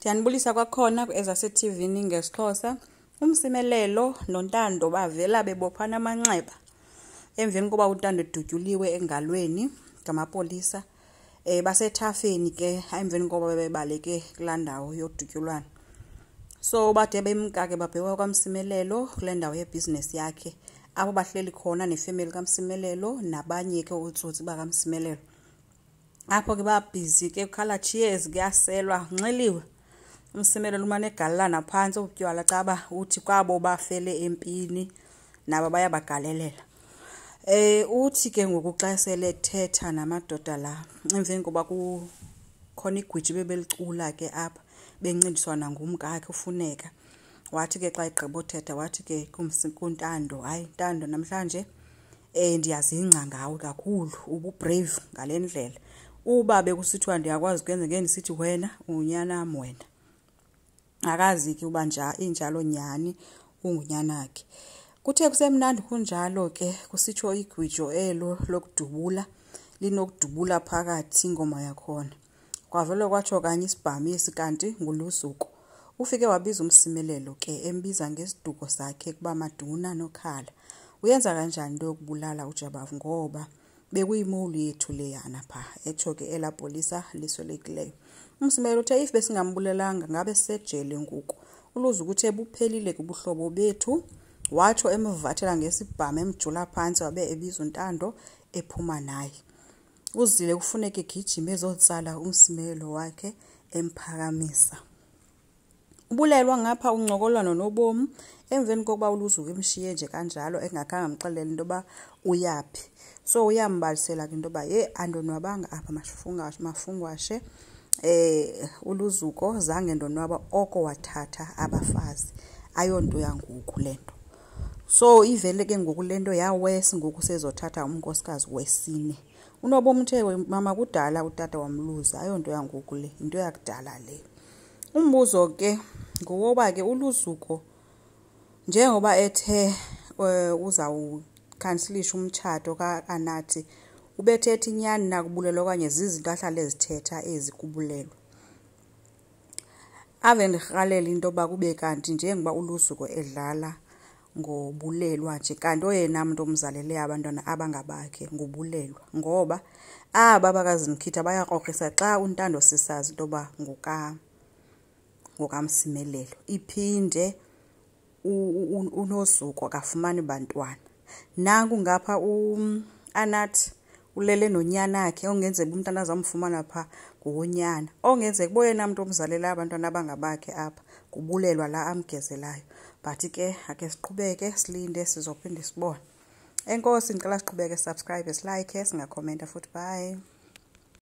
Ndiyanibulisa kwakhona ezase TV ngesixhosa. Umsimelelo noNtando bavela bebophana amanxeba emveni koba uNtando edutyuliwe engalweni ngamapolisa basethafeni ke emveni koba bebaleke kulaa ndawo yodutyulwana. So bade bemka ke babheka kwaMsimelelo kule ndawo yebusiness yakhe apho bahleli khona nefamily kaMsimelelo nabanye ke utsotsi bakaMsimelelo. Apho ke babhizi ke kukhala cheers kuyaselwa nxiliwe. Umsimelelo umane egalelana phansi utywala caba uthi kwabo bafele empini nabo bayabagalelela. Uthi ke ngoku xa sele thetha namadoda la emveni koba kukhona igwiji bebelicula ke apha bencindiswana ngumkakhe ufuneka. Wathi ke xa egqiba uthetha wathi ke kuNtando, hayi Ntando namhlanje ndiyazingca ngawe kakhulu ubu-brave ngale ndlela. Uba bekusithiwa ndiyakwazi ukwenza ngendisithi wena unyanam wena. Akazi ke uba injalo nyani ungunyanakhe. Kuthe kusemnandi kunjalo ke kusitsho igwijo elo lokudubula linokudubula phakathi ingoma yakhona. Kwavele kwatsho kanye isibhamisi kanti ngulusuku. Ufike wabiza umsimelelo ke embiza ngesiduko sakhe kuba maduna nokhala. Uyenza kanjani into yokubulala uJqeberha ngoba bekuyimolu yethu leyana pha etsho ke elapolisa liswelekileyo. Umsimelelo uthe if besingambulelanga ngabe sejele ngoku. Uluza ukuthi ebuphelile kubuhlobo bethu. Watsho emvathela ngesibhama emjula phansi wabe ebiza uNtando ephuma naye. Uzile kufuneka egijime ezotsala umsimelelo wakhe emphakamisa. Ubulelwa ngapha uncokolwano nobomi emveni kokuba uluzuku emshiye nje kanjalo engakhange amxelele into yoba uyaphi. So uyambalisela ke into yoba andonwabanga apha mafungwashe uluzuko zange ndonwaba oko wathatha abafazi ayonto yangoku lento. So ivele ke ngoku lento yawesi ngoku sezothatha unkosikazi wesine. Unobomi uthe mama kudala utata wamluza ayonto yangoku le into yakudala le. Umbuzo ke ngoba ke uluzuko njengoba ethe uzawukhansilisha umtshato kaNathi ubethetha inyani nakubulelwa okanye zizinto ahlale ezithetha ezikubulelwa. Ave ndirhalela into yoba kube kanti njengoba uluzuko edlala ngobulelwa nje kanti oyena muntu omzalele abantwana abangabakhe ngobulelwa ngoba aba bakazimkhitha bayakrokrisa xa uNtando sisazi into yoba ngokaMsimelelo. Iphinde unosuku akafumani bantwana. Nanku ngapha uAnathi ulele nonyanakhe ongenzeka umntana azamfumana pha ngonyana. Ongenzeka boyena muntu omzalela abantwana abangabakhe apha kubulelwa la amgezelayo. But ke ake siqhubeke silinde sizophinde sibone. Enkosi ngicela siqhubeke subscribe, like, singakhomenta futhi bye.